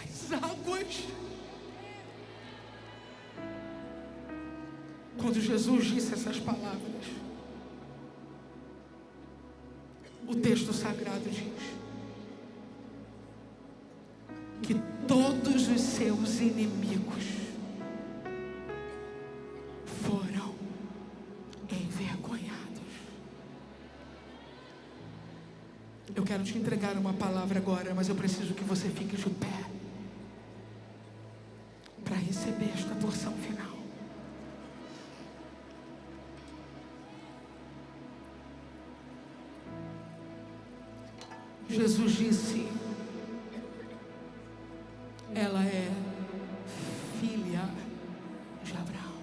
às águas. Quando Jesus disse essas palavras, o texto sagrado diz que todos os seus inimigos foram envergonhados. Eu quero te entregar uma palavra agora, mas eu preciso que você fique de pé para receber esta porção final. Jesus disse: ela é filha de Abraão.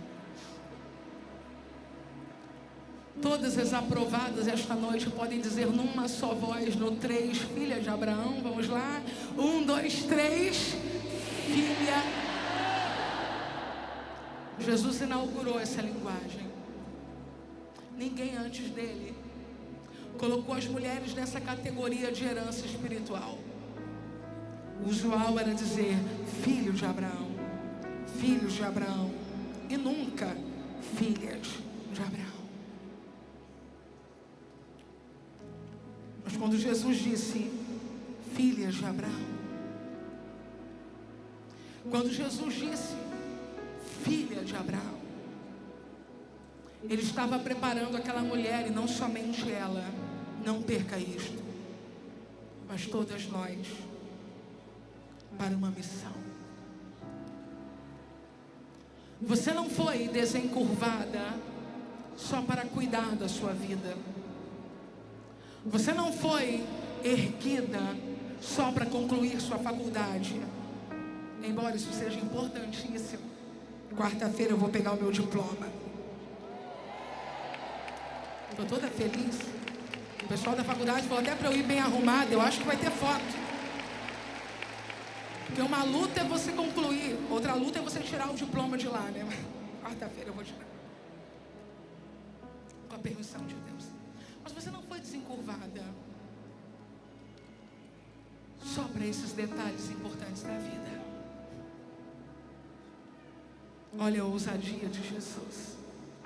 Todas as aprovadas esta noite podem dizer numa só voz, no 3, filha de Abraão. Vamos lá, 1, 2, 3, filha. Jesus inaugurou essa linguagem. Ninguém antes dele colocou as mulheres nessa categoria de herança espiritual. O usual era dizer filho de Abraão, filhos de Abraão, e nunca filhas de Abraão. Mas quando Jesus disse filhas de Abraão, quando Jesus disse filha de Abraão, ele estava preparando aquela mulher, e não somente ela, não perca isto, mas todas nós, para uma missão. Você não foi desencurvada só para cuidar da sua vida. Você não foi erguida só para concluir sua faculdade, embora isso seja importantíssimo. Quarta-feira eu vou pegar o meu diploma. Estou toda feliz. O pessoal da faculdade falou até para eu ir bem arrumada. Eu acho que vai ter foto. Porque uma luta é você concluir, outra luta é você tirar o diploma de lá, né? Quarta-feira eu vou tirar, com a permissão de Deus. Mas você não foi desencurvada só para esses detalhes importantes da vida. Olha a ousadia de Jesus.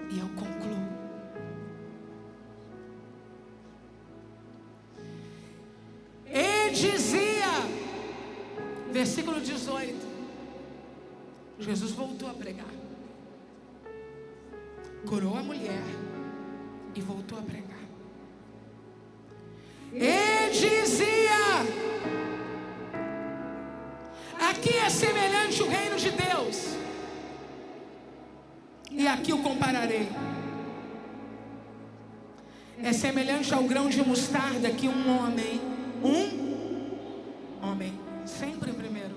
E eu concluo. E dizia, versículo 18, Jesus voltou a pregar, curou a mulher e voltou a pregar. E dizia: aqui é semelhante o reino de Deus, e aqui o compararei. É semelhante ao grão de mostarda que um homem, sempre primeiro,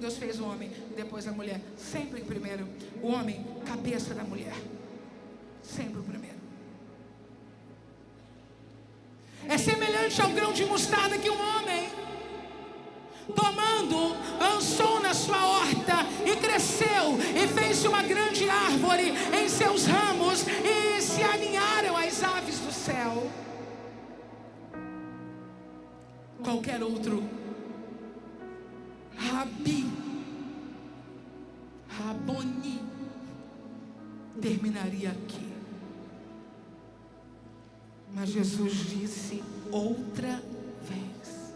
Deus fez o homem, depois a mulher. Sempre em primeiro. O homem, cabeça da mulher. Sempre o primeiro. É semelhante ao grão de mostarda que um homem, tomando, lançou na sua horta e cresceu e fez uma grande árvore em seus ramos e se aninharam as aves do céu. Qualquer outro Raboni terminaria aqui. Mas Jesus disse outra vez.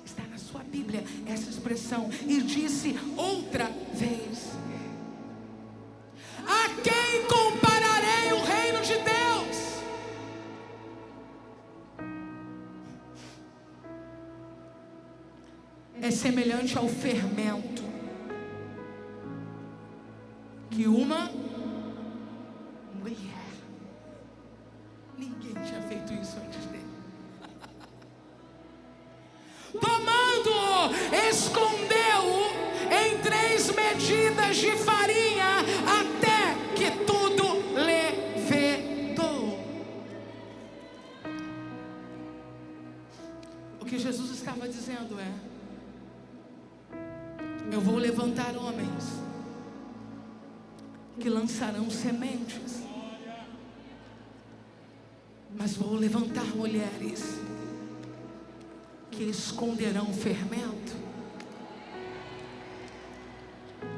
Está na sua Bíblia essa expressão. E disse outra vez: a quem compararei o reino de Deus? É semelhante ao fermento que uma mulher, ninguém tinha feito isso antes dele, tomando, escondeu em 3 medidas de farinha até que tudo levedou. O que Jesus estava dizendo é: eu vou levantar homens que lançarão sementes, mas vou levantar mulheres que esconderão fermento.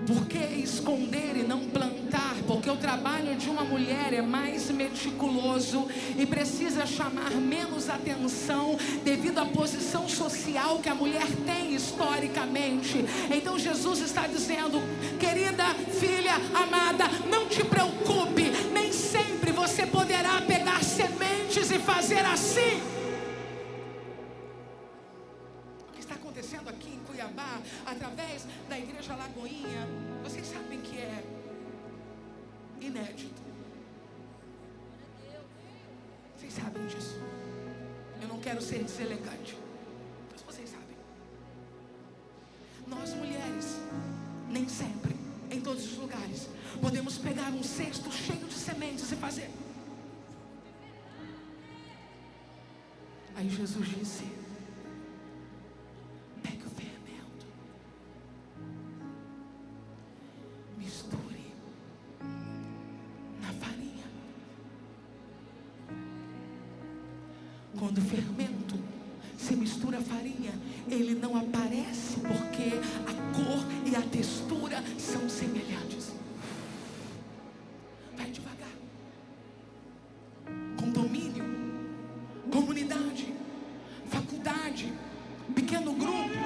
Por que esconder e não plantar? Porque o trabalho de uma mulher é mais meticuloso e precisa chamar menos atenção devido à posição social que a mulher tem historicamente. Então Jesus está dizendo: querida filha amada, não te preocupe, nem sempre você poderá pegar sementes e fazer assim. Acontecendo aqui em Cuiabá, através da Igreja Lagoinha, vocês sabem que é inédito. Vocês sabem disso. Eu não quero ser deselegante, mas vocês sabem. Nós mulheres, nem sempre, em todos os lugares, podemos pegar um cesto cheio de sementes e fazer. Aí Jesus disse: misture na farinha. Quando o fermento se mistura à farinha, ele não aparece porque a cor e a textura são semelhantes. Vai devagar. Condomínio, comunidade, faculdade, pequeno grupo.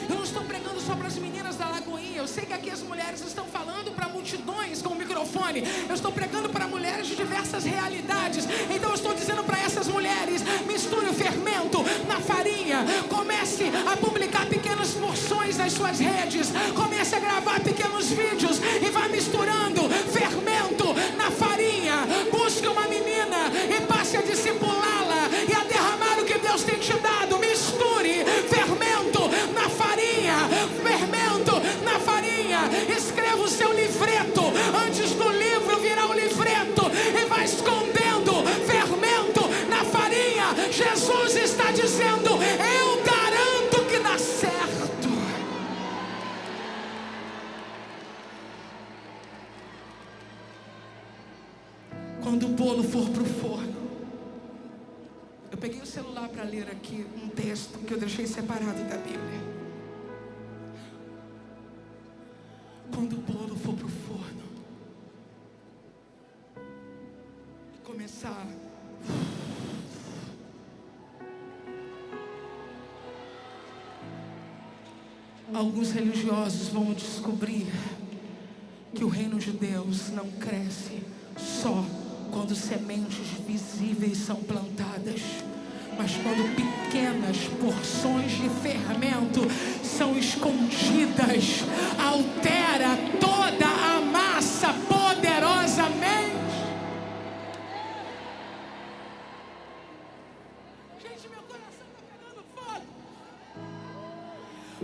Eu não estou pregando só para as meninas da Lagoinha. Eu sei que aqui as mulheres estão falando para multidões com o microfone. Eu estou pregando para mulheres de diversas realidades. Então eu estou dizendo para essas mulheres: misture o fermento na farinha. Comece a publicar pequenas porções nas suas redes. Comece a gravar pequenos vídeos e vá misturando fermento na farinha. Busque uma menina e passe a discipulá-la e a derramar o que Deus tem te dado. Misture fermento na farinha, fermento na farinha. Escreva o seu livreto antes do livro virar o livreto e vai escondendo fermento na farinha. Jesus está dizendo: eu garanto que dá certo. Quando o bolo for para o forno. Eu peguei o celular para ler aqui um texto que eu deixei separado da Bíblia. Quando o bolo for para o forno e começar alguns religiosos vão descobrir que o reino de Deus não cresce só quando sementes visíveis são plantadas, mas quando pequenas porções de fermento são escondidas, altera toda a massa poderosamente. Gente, meu coração está pegando fogo.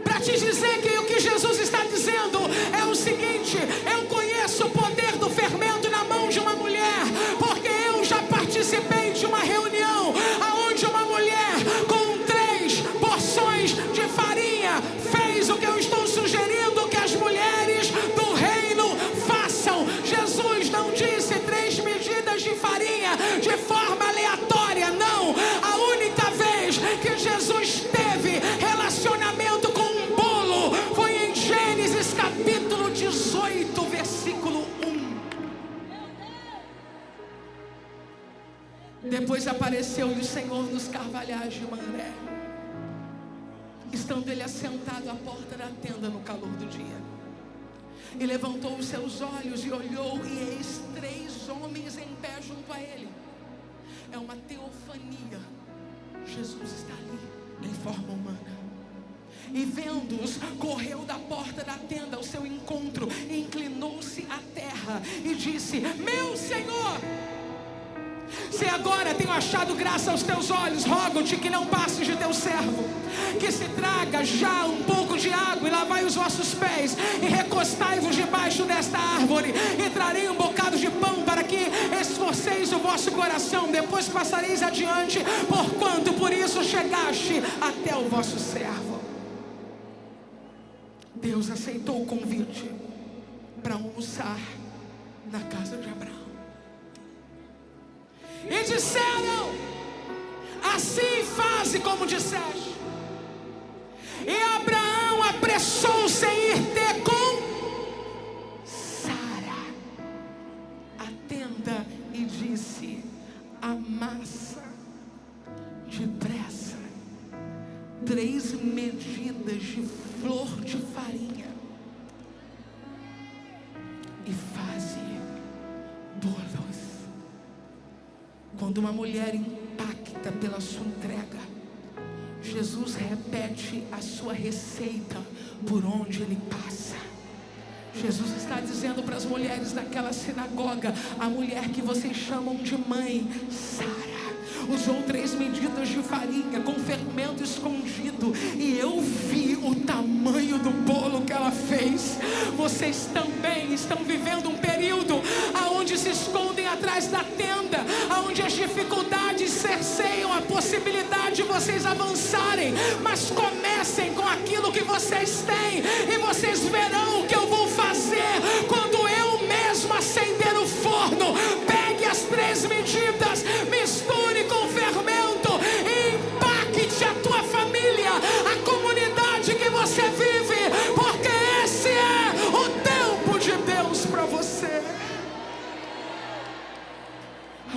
para te dizer que o que Jesus está dizendo é o seguinte: eu conheço o poder do fermento na mão de uma mulher, porque eu já participei de uma reunião aonde uma mulher com 3 porções de farinha fez o que eu estou sugerindo que as mulheres do reino façam. Jesus não disse 3 medidas de farinha de forma aleatória, não. A única vez que Jesus teve relacionamento com um bolo foi em Gênesis capítulo 18, versículo 1. Depois apareceu-lhe o Senhor nos carvalhais de Mamré, estando ele assentado à porta da tenda no calor do dia. E levantou os seus olhos e olhou, e eis 3 homens em pé junto a ele. É uma teofania. Jesus está ali em forma humana. E vendo-os, correu da porta da tenda ao seu encontro, e inclinou-se à terra e disse: meu Senhor, se agora tenho achado graça aos teus olhos, rogo-te que não passes de teu servo, que se traga já um pouco de água e lavai os vossos pés, e recostai-vos debaixo desta árvore, e trarei um bocado de pão para que esforceis o vosso coração, depois passareis adiante, porquanto por isso chegaste até o vosso servo. Deus aceitou o convite para almoçar na casa de Abraão. E disseram: assim faze como disseste. E Abraão apressou-se em ir ter com Sara a tenda, e disse: amassa depressa 3 medidas de flor de farinha e faze bolos. Quando uma mulher impacta pela sua entrega, Jesus repete a sua receita por onde ele passa. Jesus está dizendo para as mulheres daquela sinagoga: a mulher que vocês chamam de mãe, Sara, usou 3 medidas de farinha com fermento escondido, e eu vi o tamanho do bolo que ela fez. Vocês também estão vivendo um período aonde se escondem atrás da tenda, aonde as dificuldades cerceiam a possibilidade de vocês avançarem, mas comecem com aquilo que vocês têm, e vocês verão o que eu vou fazer quando eu mesmo acender o forno. Pegue as 3 medidas, misture com fermento e impacte a tua família, a comunidade que você vive, porque esse é o tempo de Deus para você.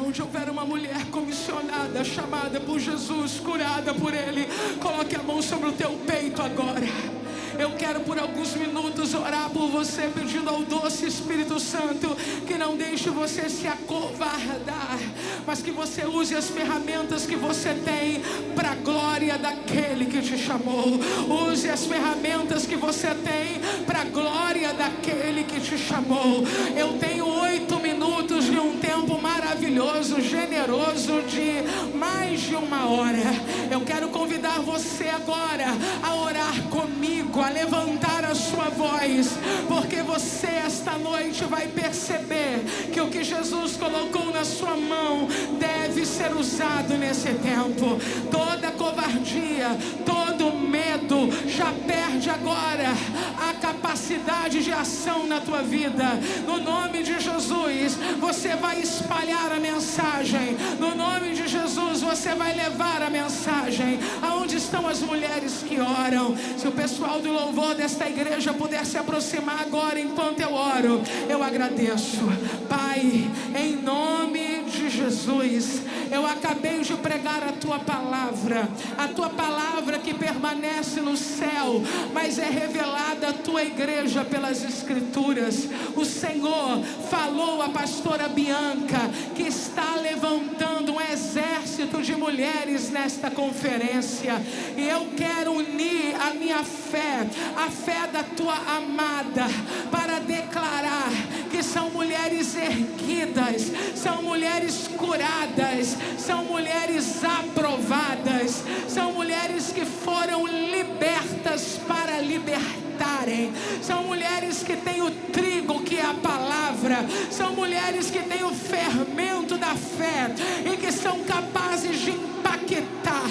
Onde houver uma mulher comissionada, chamada por Jesus, curada por Ele, coloque a mão sobre o teu peito agora. Eu quero por alguns minutos orar por você, pedindo ao doce Espírito Santo que não deixe você se acovardar, mas que você use as ferramentas que você tem para a glória daquele que te chamou. Use as ferramentas que você tem para a glória daquele que te chamou. Eu tenho 8 minutos de um tempo maravilhoso, generoso, de mais de 1 hora. Eu quero convidar você agora a orar comigo, a levantar a sua voz, porque você esta noite vai perceber que o que Jesus colocou na sua mão deve ser usado nesse tempo. Toda covardia, todo medo já perde agora a capacidade de ação na tua vida. No nome de Jesus, você vai espalhar a mensagem. No nome de Jesus, você vai levar a mensagem aonde estão as mulheres que oram. Se o pessoal do louvor desta igreja puder se aproximar agora enquanto eu oro, eu agradeço. Pai, em nome de Jesus, eu acabei de pregar a tua palavra que permanece no céu, mas é revelada à tua igreja pelas escrituras. O Senhor falou à pastora Bianca que está levantando um exército de mulheres nesta conferência, e eu quero unir a minha fé, a fé da tua amada, para declarar que são mulheres erguidas, são mulheres curadas, são mulheres aprovadas, são mulheres que foram libertas para mulheres que têm o trigo, que é a palavra. São mulheres que têm o fermento da fé e que são capazes de impactar.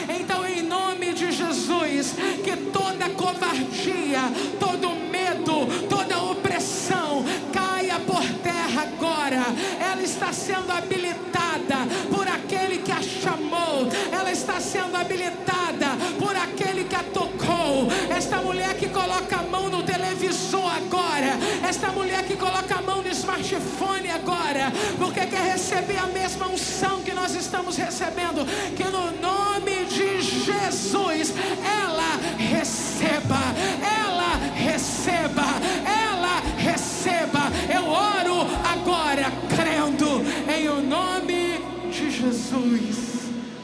Então, em nome de Jesus, que toda covardia, todo medo, toda opressão caia por terra agora. Ela está sendo habilitada por aquele que a chamou. Ela está sendo habilitada por aquele que a tocou. Esta mulher que coloca a mão no televisor agora, esta mulher que coloca a mão no smartphone agora, porque quer receber a mesma unção que nós estamos recebendo, que no nome de Jesus ela receba, ela receba, ela receba. Eu oro agora crendo em o nome de Jesus.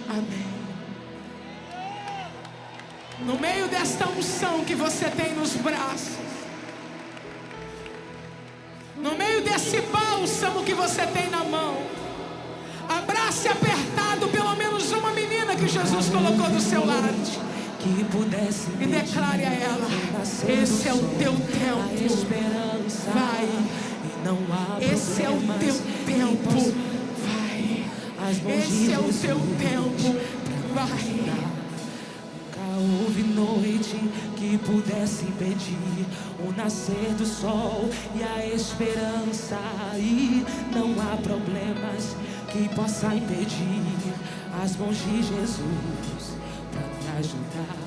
Amém. No meio desta unção que você tem nos braços, no meio desse bálsamo que você tem na mão, abrace apertado pelo menos uma menina que Jesus colocou do seu lado e declare a ela: esse é o teu tempo, vai. Esse é o teu tempo, vai. Esse é o teu tempo, vai. Houve noite que pudesse impedir o nascer do sol e a esperança, e não há problemas que possa impedir as mãos de Jesus para me ajudar.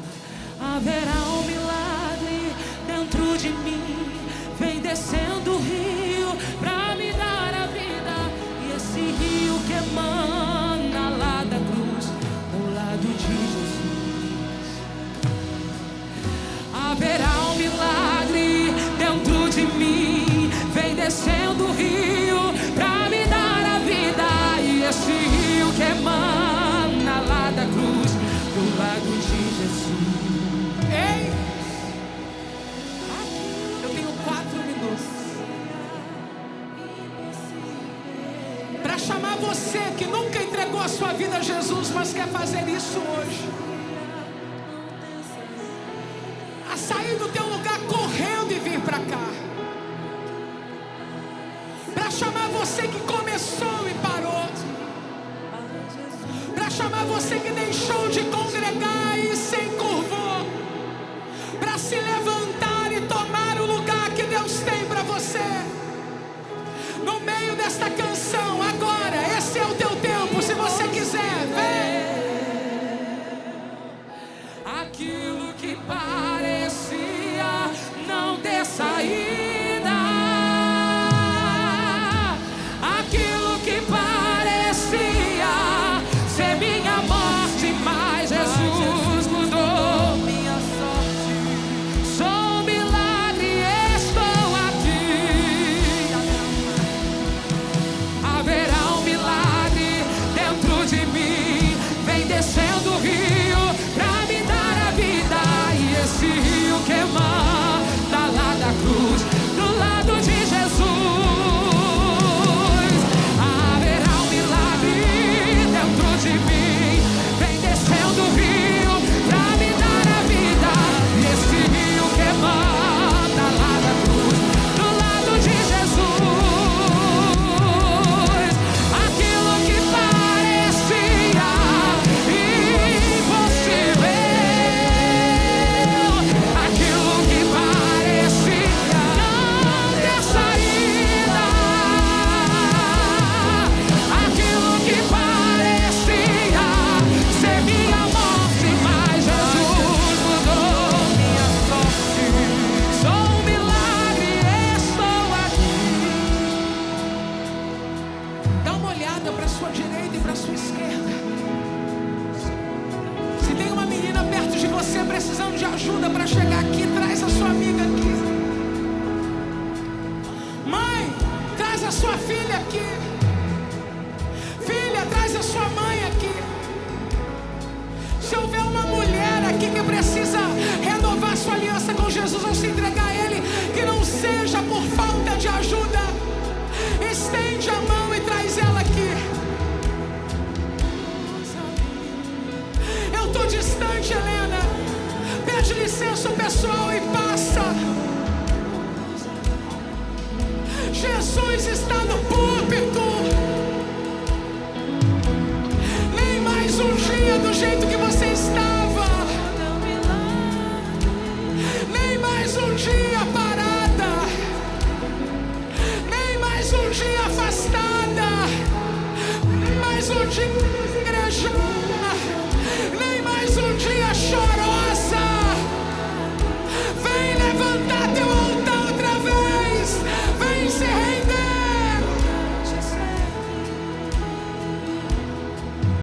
Haverá um milagre dentro de mim, vem descendo o rio para me dar a vida, e esse rio que emana lá da cruz, do lado de Jesus. Haverá um milagre dentro de mim, vem descendo o rio pra me dar a vida, e esse rio que emana lá da cruz, do lado de Jesus. Ei, eu tenho 4 minutos para chamar você que nunca entregou a sua vida a Jesus, mas quer fazer isso hoje, a sair do teu lugar correndo e vir para cá, para chamar você que começou e parou, para chamar você que deixou de congregar e se encurvou, para se levantar e tomar o lugar que Deus tem para você. No meio desta canção, agora, esse é o teu tempo, se você quiser, vem. Aquilo que parecia não ter saída, aquilo que parecia ser minha morte, mas Jesus mudou minha sorte. Sou um milagre, estou aqui. Haverá um milagre dentro de mim, vem descendo o rio pra me dar a vida, e esse rio que emana lá da cruz, do lado de Jesus. Haverá um milagre dentro de mim, vem descendo o rio pra me dar a vida, e esse rio que emana lá da cruz, do lado de Jesus. Aquilo que parecia impossível, aquilo que parecia não ter saída, aquilo que parecia ser minha morte, mas Jesus mudou minha sorte. Sou um milagre, estou aqui. Dá uma olhada para a sua direita e para a sua esquerda. Se tem uma menina perto de você precisando de ajuda para chegar aqui, traz a sua amiga aqui. Mãe, traz a sua filha aqui. Filha, traz a sua mãe aqui. Se houver uma mulher aqui que precisa renovar sua aliança com Jesus ou se entregar a Ele, que não seja por falta de ajuda, estende a mão e traz ela aqui. Eu estou distante, Helena. Pede licença ao pessoal e passa. Jesus está no púlpito. Nem mais um dia do jeito que